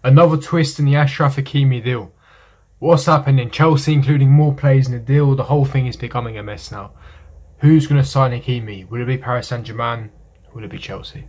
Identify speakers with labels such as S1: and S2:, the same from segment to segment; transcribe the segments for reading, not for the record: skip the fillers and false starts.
S1: Another twist in the Achraf Hakimi deal. What's happening? Chelsea including more players in the deal. The whole thing is becoming a mess now. Who's going to sign Hakimi? Will it be Paris Saint-Germain? Will it be Chelsea?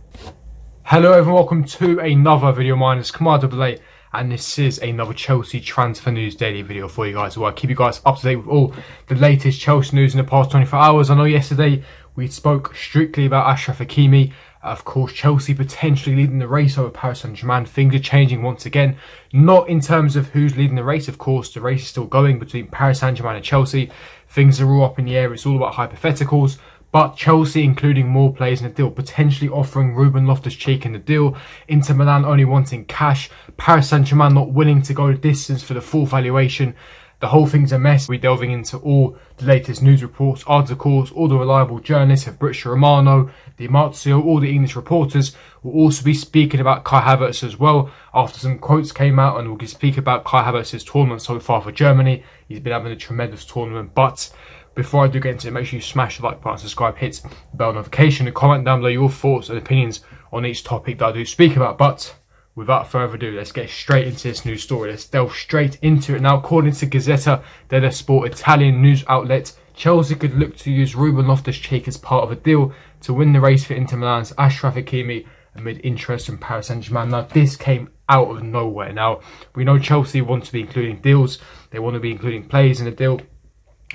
S1: Hello everyone, welcome to another video. My name is Kemal AA and this is another Chelsea transfer news daily video for you guys. Where I keep you guys up to date with all the latest Chelsea news in the past 24 hours. I know yesterday we spoke strictly about Achraf Hakimi. Of course, Chelsea potentially leading the race over Paris Saint-Germain. Things are changing once again. Not in terms of who's leading the race. Of course, the race is still going between Paris Saint-Germain and Chelsea. Things are all up in the air. It's all about hypotheticals. But Chelsea including more players in the deal, potentially offering Ruben Loftus-Cheek in the deal. Inter Milan only wanting cash. Paris Saint-Germain not willing to go the distance for the full valuation. The whole thing's a mess. We're delving into all the latest news reports, articles, all the reliable journalists of Fabrizio Romano, Di Marzio, all the English reporters. We'll also be speaking about Kai Havertz as well, after some quotes came out, and we'll speak about Kai Havertz's tournament so far for Germany. He's been having a tremendous tournament, but before I do get into it, make sure you smash the like button, subscribe, hit the bell notification, and comment down below your thoughts and opinions on each topic that I do speak about. But without further ado, let's get straight into this news story. Let's delve straight into it now. According to Gazzetta dello Sport, Italian news outlet, Chelsea could look to use Ruben Loftus-Cheek as part of a deal to win the race for Inter Milan's Achraf Hakimi amid interest from Paris Saint-Germain. Now, this came out of nowhere. Now, we know Chelsea want to be including deals. They want to be including players in the deal.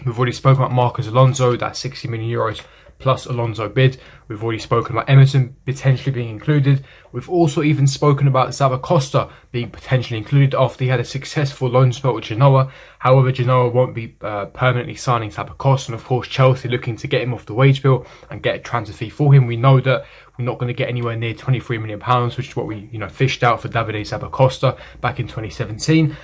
S1: We've already spoken about Marcos Alonso, that 60 million euros plus Alonso bid. We've already spoken about Emerson potentially being included. We've also even spoken about Zappacosta being potentially included after he had a successful loan spell with Genoa. However, Genoa won't be permanently signing Zappacosta, and of course Chelsea looking to get him off the wage bill and get a transfer fee for him. We know that we're not going to get anywhere near £23 million, which is what we fished out for Davide Zappacosta back in 2017.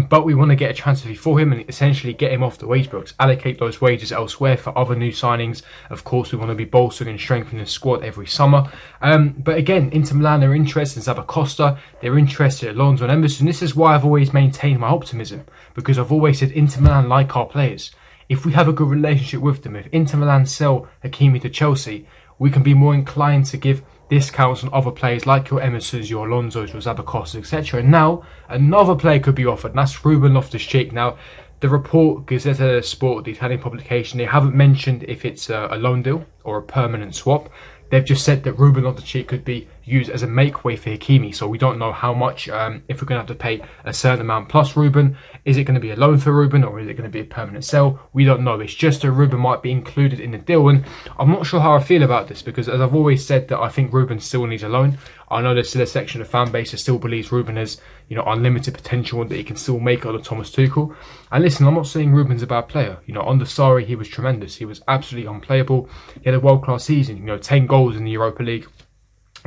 S1: But we want to get a transfer fee for him and essentially get him off the wage bill, allocate those wages elsewhere for other new signings. Of course, we want to be bolstering and strengthening the squad every summer. But again, Inter Milan are interested in Zappacosta. They're interested in Alonso and Emerson. This is why I've always maintained my optimism, because I've always said Inter Milan like our players. If we have a good relationship with them, if Inter Milan sell Hakimi to Chelsea, we can be more inclined to give discounts on other players like your Emersons, your Alonsos, your Zappacosta, etc. And now another player could be offered, and that's Ruben Loftus-Cheek. Now, the report, Gazzetta dello Sport, the Italian publication, they haven't mentioned if it's a loan deal or a permanent swap. They've just said that Ruben Loftus-Cheek could be used as a make-way for Hakimi. So we don't know how much, if we're going to have to pay a certain amount plus Ruben. Is it going to be a loan for Ruben, or is it going to be a permanent sell? We don't know. It's just that Ruben might be included in the deal. And I'm not sure how I feel about this, because as I've always said, that I think Ruben still needs a loan. I know there's still a section of fan base that still believes Ruben has, unlimited potential and that he can still make it under Thomas Tuchel. And listen, I'm not saying Ruben's a bad player. Under Sarri, he was tremendous. He was absolutely unplayable. He had a world-class season. 10 goals in the Europa League.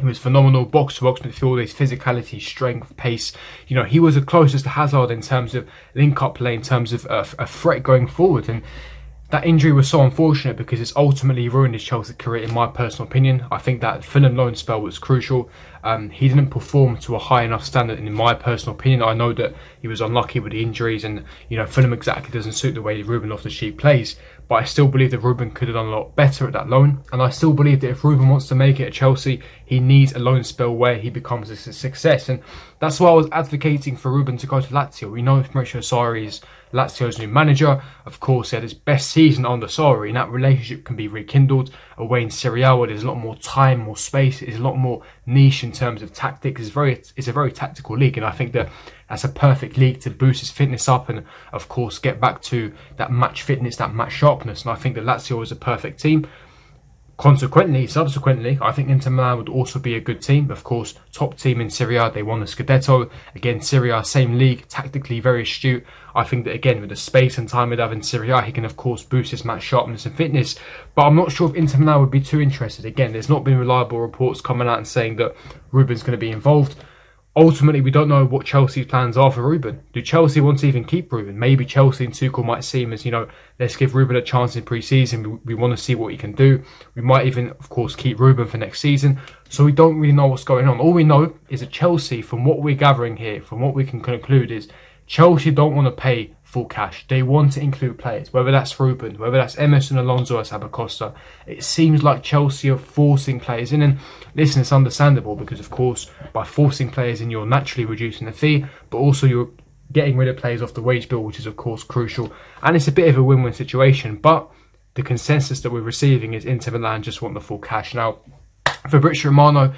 S1: He was phenomenal, box-to-box midfield, his physicality, strength, pace. He was the closest to Hazard in terms of link-up play, in terms of a threat going forward. And that injury was so unfortunate because it's ultimately ruined his Chelsea career, in my personal opinion. I think that Fulham loan spell was crucial. He didn't perform to a high enough standard, and in my personal opinion, I know that he was unlucky with the injuries, and Fulham exactly doesn't suit the way Ruben Loftus-Cheek plays. But I still believe that Ruben could have done a lot better at that loan, and I still believe that if Ruben wants to make it at Chelsea, he needs a loan spell where he becomes a success, and that's why I was advocating for Ruben to go to Lazio. We know Maurizio Sarri is Lazio's new manager. Of course, he had his best season under Sarri, and that relationship can be rekindled away in Serie A, where there's a lot more time, more space. It's a lot more niche in terms of tactics. It's a very tactical league, and I think that that's a perfect league to boost his fitness up and, of course, get back to that match fitness, that match sharpness. And I think that Lazio is a perfect team. Subsequently, I think Inter Milan would also be a good team. Of course, top team in Serie A, they won the Scudetto. Again, Serie A, same league, tactically very astute. I think that, again, with the space and time he'd have in Serie A, he can, of course, boost his match sharpness and fitness. But I'm not sure if Inter Milan would be too interested. Again, there's not been reliable reports coming out and saying that Ruben's going to be involved. Ultimately, we don't know what Chelsea's plans are for Ruben. Do Chelsea want to even keep Ruben? Maybe Chelsea and Tuchel might see him as, let's give Ruben a chance in pre-season. We want to see what he can do. We might even, of course, keep Ruben for next season. So we don't really know what's going on. All we know is that Chelsea, from what we're gathering here, from what we can conclude, is Chelsea don't want to pay full cash. They want to include players, whether that's Ruben, whether that's Emerson, Alonso or Sabacosta. It seems like Chelsea are forcing players in, and listen, it's understandable because of course by forcing players in you're naturally reducing the fee, but also you're getting rid of players off the wage bill, which is of course crucial, and it's a bit of a win-win situation. But the consensus that we're receiving is Inter Milan just want the full cash. Now, Fabrizio Romano,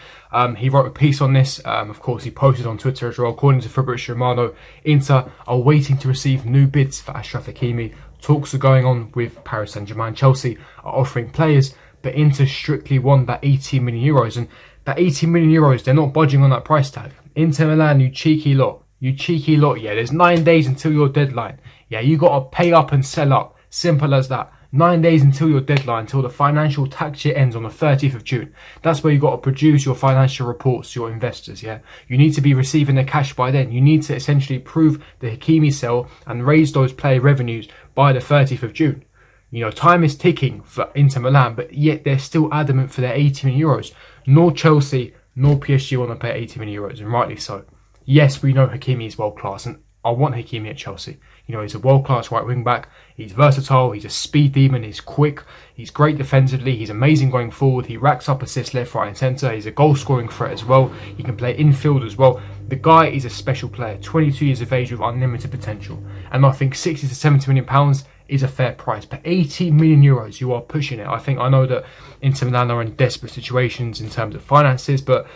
S1: he wrote a piece on this. Of course, he posted on Twitter as well. According to Fabrizio Romano, Inter are waiting to receive new bids for Achraf Hakimi. Talks are going on with Paris Saint-Germain. Chelsea are offering players, but Inter strictly want that 18 million euros. And that 18 million euros, they're not budging on that price tag. Inter Milan, you cheeky lot. You cheeky lot, yeah. There's 9 days until your deadline. Yeah, you got to pay up and sell up. Simple as that. 9 days until your deadline, until the financial tax year ends on the 30th of June. That's where you got to produce your financial reports to your investors, yeah? You need to be receiving the cash by then. You need to essentially prove the Hakimi sale and raise those player revenues by the 30th of June. You know, time is ticking for Inter Milan, but yet they're still adamant for their 80 million euros. Nor Chelsea, nor PSG want to pay 80 million euros, and rightly so. Yes, we know Hakimi is world class, and I want Hakimi at Chelsea. You know, he's a world-class right wing-back. He's versatile. He's a speed demon. He's quick. He's great defensively. He's amazing going forward. He racks up assists left, right and centre. He's a goal-scoring threat as well. He can play infield as well. The guy is a special player. 22 years of age with unlimited potential. And I think 60 to 70 million pounds is a fair price. But 80 million euros, you are pushing it. I know that Inter Milan are in desperate situations in terms of finances, but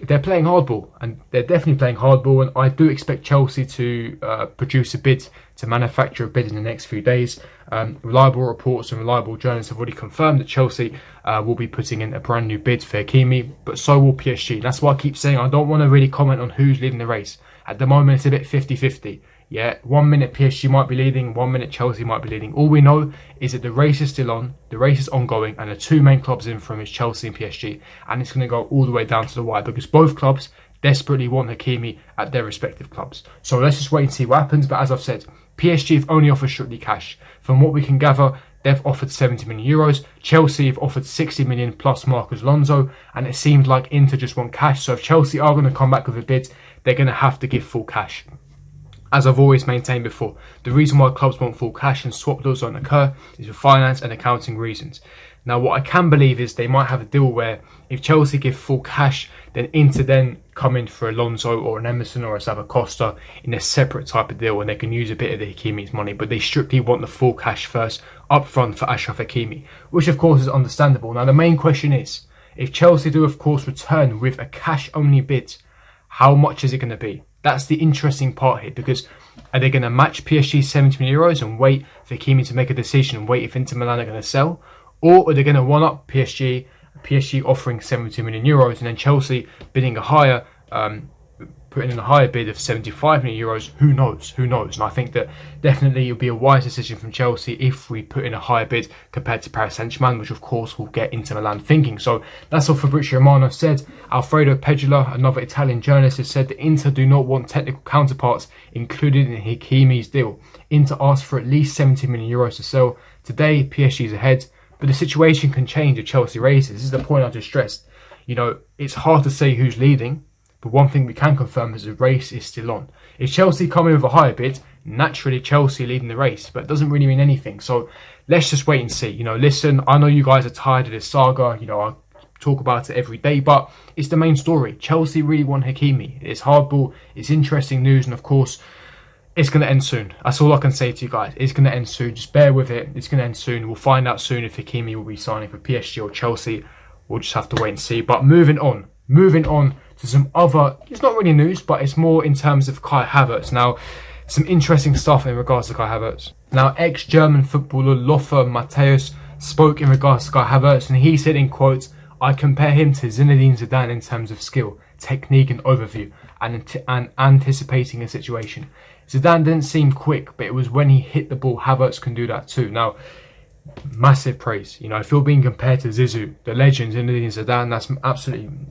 S1: they're playing hardball, and they're definitely playing hardball, and I do expect Chelsea to produce a bid, to manufacture a bid in the next few days. Reliable reports and reliable journalists have already confirmed that Chelsea will be putting in a brand new bid for Hakimi, but so will PSG. That's why I keep saying I don't want to really comment on who's leading the race. At the moment, it's a bit 50-50. Yeah, 1 minute PSG might be leading, 1 minute Chelsea might be leading. All we know is that the race is still on, the race is ongoing, and the two main clubs in from is Chelsea and PSG. And it's going to go all the way down to the wire because both clubs desperately want Hakimi at their respective clubs. So let's just wait and see what happens. But as I've said, PSG have only offered strictly cash. From what we can gather, they've offered 70 million euros. Chelsea have offered 60 million plus Marcos Alonso. And it seems like Inter just want cash. So if Chelsea are going to come back with a bid, they're going to have to give full cash. As I've always maintained before, the reason why clubs want full cash and swap deals don't occur is for finance and accounting reasons. Now, what I can believe is they might have a deal where if Chelsea give full cash, then Inter then come in for Alonso or an Emerson or a Sabacosta in a separate type of deal, and they can use a bit of the Hakimi's money, but they strictly want the full cash first up front for Achraf Hakimi, which of course is understandable. Now, the main question is, if Chelsea do of course return with a cash-only bid, how much is it going to be? That's the interesting part here, because are they going to match PSG's 70 million euros and wait for Hakimi to make a decision and wait if Inter Milan are going to sell? Or are they going to one-up PSG offering 70 million euros and then Chelsea bidding a higher, putting in a higher bid of 75 million euros? Who knows? And I think that definitely it would be a wise decision from Chelsea if we put in a higher bid compared to Paris Saint-Germain, which of course will get Inter Milan thinking. So that's what Fabrizio Romano said. Alfredo Pegula, another Italian journalist, has said that Inter do not want technical counterparts included in Hakimi's deal. Inter asked for at least 70 million euros to sell. Today, PSG is ahead, but the situation can change if Chelsea raises. This is the point I just stressed. You know, it's hard to say who's leading, but one thing we can confirm is the race is still on. If Chelsea come in with a higher bid, naturally Chelsea leading the race, but it doesn't really mean anything. So let's just wait and see. You know, listen, I know you guys are tired of this saga. You know, I talk about it every day, but it's the main story. Chelsea really want Hakimi. It's hardball, it's interesting news, and of course, it's going to end soon. That's all I can say to you guys. It's going to end soon. Just bear with it. It's going to end soon. We'll find out soon if Hakimi will be signing for PSG or Chelsea. We'll just have to wait and see. But moving on to some other, it's not really news, but it's more in terms of Kai Havertz. Now, some interesting stuff in regards to Kai Havertz. Now, ex-German footballer Lothar Matthäus spoke in regards to Kai Havertz, and he said in quotes, "I compare him to Zinedine Zidane in terms of skill, technique and overview, and anticipating a situation. Zidane didn't seem quick, but it was when he hit the ball, Havertz can do that too." Now, massive praise. You know, if you're being compared to Zizou, the legend Zinedine Zidane,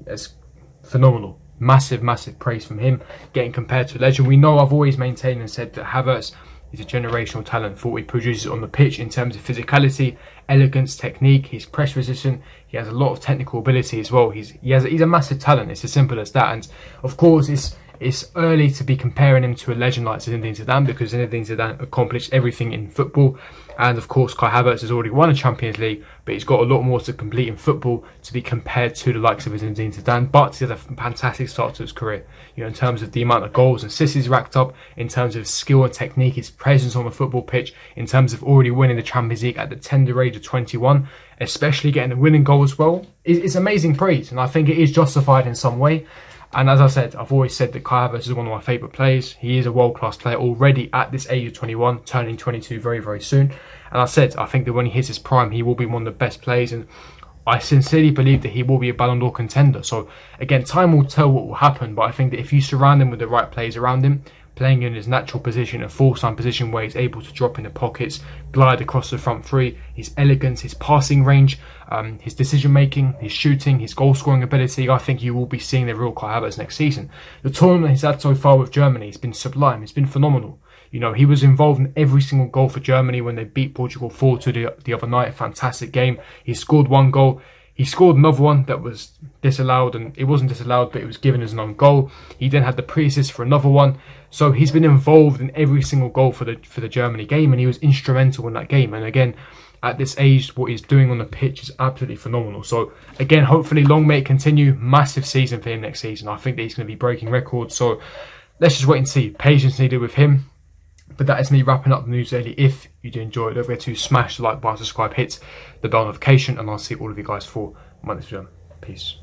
S1: that's phenomenal. Massive praise from him, getting compared to a legend. We know I've always maintained and said that Havertz is a generational talent for what he produces on the pitch in terms of physicality, elegance, technique, his press resistant. He has a lot of technical ability as well. He's a massive talent. It's as simple as that. And of course, it's early to be comparing him to a legend like Zinedine Zidane, because Zinedine Zidane accomplished everything in football, and of course Kai Havertz has already won a Champions League, but he's got a lot more to complete in football to be compared to the likes of Zinedine Zidane. But he had a fantastic start to his career, you know, in terms of the amount of goals and assists he's racked up, in terms of skill and technique, his presence on the football pitch, in terms of already winning the Champions League at the tender age of 21, especially getting the winning goal as well. It's amazing praise, and I think it is justified in some way. And as I said, I've always said that Kai Havertz is one of my favourite players. He is a world-class player already at this age of 21, turning 22 very, very soon. And I said, I think that when he hits his prime, he will be one of the best players. And I sincerely believe that he will be a Ballon d'Or contender. So, again, time will tell what will happen. But I think that if you surround him with the right players around him, playing in his natural position, a full-time position where he's able to drop in the pockets, glide across the front three, his elegance, his passing range, his decision-making, his shooting, his goal-scoring ability, I think you will be seeing the real Kai Havertz next season. The tournament he's had so far with Germany has been sublime, it's been phenomenal. You know, he was involved in every single goal for Germany when they beat Portugal 4-2 the other night, a fantastic game. He scored one goal. He scored another one that was disallowed, and it wasn't disallowed, but it was given as an own goal. He then had the pre-assist for another one. So he's been involved in every single goal for the Germany game, and he was instrumental in that game. And again, at this age, what he's doing on the pitch is absolutely phenomenal. So again, hopefully long may it continue. Massive season for him next season. I think that he's going to be breaking records. So let's just wait and see. Patience needed with him. But that is me wrapping up the news daily. If you do enjoy it, don't forget to smash the like button, subscribe, hit the bell notification, and I'll see all of you guys for Monday's video. Peace.